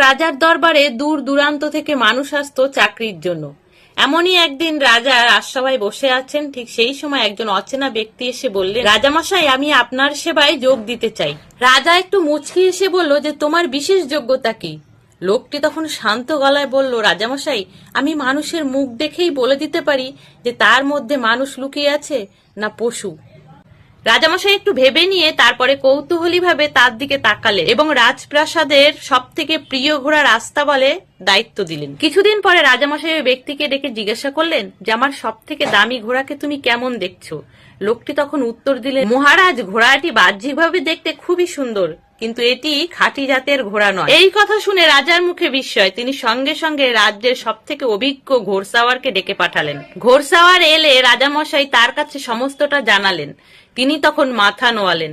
রাজার দরবারে দূর দূরান্ত থেকে মানুষ আসতো চাকরির জন্য। এমনই একদিন রাজা রাজসভায় বসে আছেন, ঠিক সেই সময় একজন অচেনা ব্যক্তি এসে বললেন, রাজামশাই, আমি আপনার সেবায় যোগ দিতে চাই। রাজা একটু মুচকি এসে বলল যে তোমার বিশেষ যোগ্যতা কি? লোকটি তখন শান্ত গলায় বলল, রাজামশাই, আমি মানুষের মুখ দেখেই বলে দিতে পারি যে তার মধ্যে মানুষ লুকিয়ে আছে না পশু। রাজামশাই একটু ভেবে নিয়ে তারপরে কৌতূহলী ভাবে তার দিকে তাকালেন এবং রাজপ্রাসাদের সব থেকে প্রিয় ঘোড়া রাস্তাবলে দায়িত্ব দিলেন। কিছুদিন পরে রাজামশাই ওই ব্যক্তিকে ডেকে জিজ্ঞাসা করলেন যে আমার সব থেকে দামি ঘোড়াকে তুমি কেমন দেখছো? লোকটি তখন উত্তর দিলেন, মহারাজ, ঘোড়াটি বাহ্যিকভাবে দেখতে খুবই সুন্দর, কিন্তু এটি খাঁটি জাতের ঘোড়া নয়। এই কথা শুনে রাজার মুখে বিস্ময়। তিনি সঙ্গে সঙ্গে রাজ্যের সব থেকে অভিজ্ঞ ঘোড়সাওয়ারকে ডেকে পাঠালেন। ঘোড়সাওয়ার এলে রাজামশাই তার কাছে সমস্তটা জানালেন। তিনি তখন মাথা নোয়ালেন।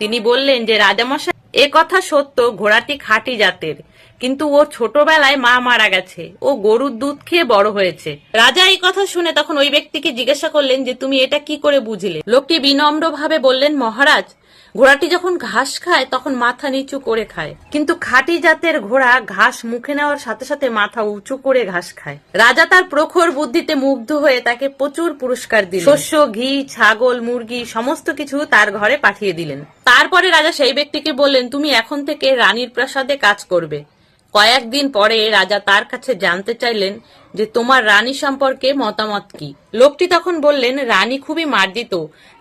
তিনি বললেন যে রাজামশাই, এ কথা সত্য, ঘোড়াটি খাঁটি জাতের, কিন্তু ও ছোটবেলায় মা মারা গেছে, ও গরুর দুধ খেয়ে বড় হয়েছে। রাজা এই কথা শুনে তখন ওই ব্যক্তিকে জিজ্ঞাসা করলেন যে তুমি এটা কি করে বুঝলে? লোকটি বিনম্র ভাবে বললেন, মহারাজ, ঘোড়াটি যখন ঘাস খায় তখন মাথা নিচু করে খায়, কিন্তু খাঁটি জাতের ঘোড়া ঘাস মুখে নেওয়ার সাথে সাথে মাথা উঁচু করে ঘাস খায়। রাজা তার প্রখর বুদ্ধিতে মুগ্ধ হয়ে তাকে প্রচুর পুরস্কার দিলেন। শস্য, ঘি, ছাগল, মুরগি সমস্ত কিছু তার ঘরে পাঠিয়ে দিলেন। তারপরে রাজা সেই ব্যক্তিকে বললেন, তুমি এখন থেকে রানীর প্রাসাদে কাজ করবে। কয়েকদিন পরে রাজা তার কাছে জানতে চাইলেন যে তোমার রানী সম্পর্কে মতামত কি? লোকটি তখন বললেন, রানী খুবই মার্জিত,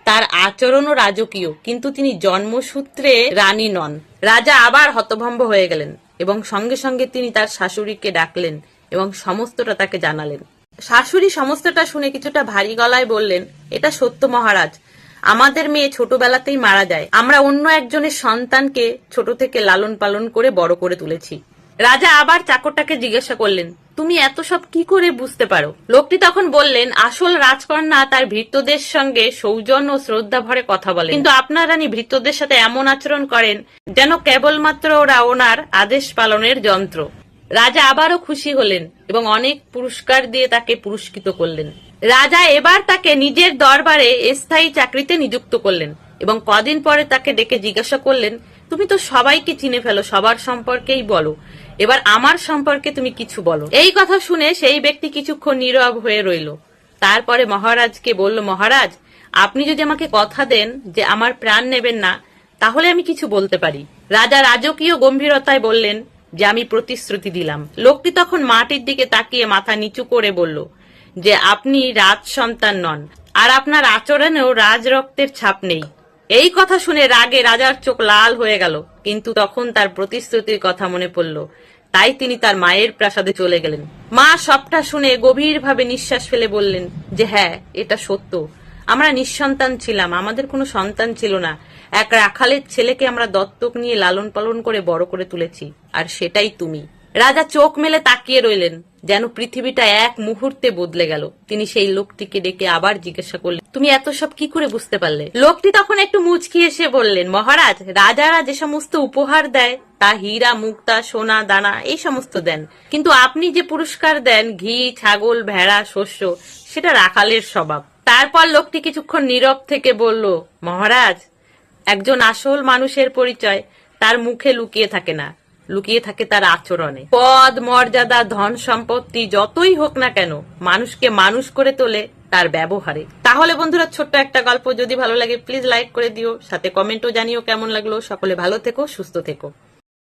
তার আচরণও রাজকীয়, কিন্তু তিনি জন্মসূত্রে রানী নন। রাজা আবার হতভম্ব হয়ে গেলেন এবং সঙ্গে সঙ্গে তিনি তার শাশুড়িকে ডাকলেন এবং সমস্তটা তাকে জানালেন। শাশুড়ি সমস্তটা শুনে কিছুটা ভারী গলায় বললেন, এটা সত্য মহারাজ, আমাদের মেয়ে ছোটবেলাতেই মারা যায়। আমরা অন্য একজনের সন্তানকে ছোট থেকে লালন পালন করে বড় করে তুলেছি। রাজা আবার চাকরটাকে জিজ্ঞাসা করলেন, তুমি এত সব কি করে বুঝতে পারো? লোকটি তখন বললেন, আসল রাজকন্যা তার ভৃত্যদের সঙ্গে সৌজন্য ও শ্রদ্ধা ভরে কথা বলেন, কিন্তু আপনার রানী ভৃত্যদের সাথে এমন আচরণ করেন যেন কেবলমাত্র ওরা ওনার আদেশ পালনের যন্ত্র। রাজা আবারও খুশি হলেন এবং অনেক পুরস্কার দিয়ে তাকে পুরস্কৃত করলেন। রাজা এবার তাকে নিজের দরবারে স্থায়ী চাকরিতে নিযুক্ত করলেন এবং কদিন পরে তাকে ডেকে জিজ্ঞাসা করলেন, তুমি তো সবাইকে চিনে ফেলো, সবার সম্পর্কেই বলো, এবার আমার সম্পর্কে তুমি কিছু বলো। এই কথা শুনে সেই ব্যক্তি কিছুক্ষণ নীরব হয়ে রইল। তারপরে মহারাজকে বলল, মহারাজ, আপনি যদি আমাকে কথা দেন যে আমার প্রাণ নেবেন না, তাহলে আমি কিছু বলতে পারি। রাজা রাজকীয় গম্ভীরতায় বললেন যে আমি প্রতিশ্রুতি দিলাম। লোকটি তখন মাটির দিকে তাকিয়ে মাথা নিচু করে বলল যে আপনি রাজ সন্তান নন, আর আপনার আচরণেও রাজ রক্তের ছাপ নেই। এই কথা শুনে রাগে রাজার চোখ লাল হয়ে গেল, কিন্তু তখন তার প্রতিশ্রুতির কথা মনে পড়ল, তাই তিনি তার মায়ের প্রাসাদে চলে গেলেন। মা সবটা শুনে গভীরভাবে নিঃশ্বাস ফেলে বললেন যে হ্যাঁ, এটা সত্য, আমরা নিঃসন্তান ছিলাম, আমাদের কোনো সন্তান ছিল না। এক রাখালের ছেলেকে আমরা দত্তক নিয়ে লালন পালন করে বড় করে তুলেছি, আর সেটাই তুমি। রাজা চোখ মেলে তাকিয়ে রইলেন, যেন পৃথিবীটা এক মুহূর্তে বদলে গেল। তিনি সেই লোকটিকে ডেকে আবার জিজ্ঞাসা করলেন, তুমি এত সব কি করে বুঝতে পারলে? লোকটি তখন একটু মুচকি এসে বললেন, মহারাজ, রাজারা যে সমস্ত উপহার দেয় তা হীরা, মুক্তা, সোনা, দানা এই সমস্ত দেন, কিন্তু আপনি যে পুরস্কার দেন, ঘি, ছাগল, ভেড়া, শস্য, সেটা রাখালের স্বভাব। তারপর লোকটি কিছুক্ষণ নীরব থেকে বলল, মহারাজ, একজন আসল মানুষের পরিচয় তার মুখে লুকিয়ে থাকে না, লুকিয়ে থাকে তার আচরণে। পদ, মর্যাদা, ধন সম্পত্তি যতই হোক না কেন, মানুষকে মানুষ করে তোলে তার ব্যবহারে। তাহলে বন্ধুরা, ছোট্ট একটা গল্প যদি ভালো লাগে প্লিজ লাইক করে দিও, সাথে কমেন্টও জানিও কেমন লাগলো। সকলে ভালো থেকো, সুস্থ থেকো।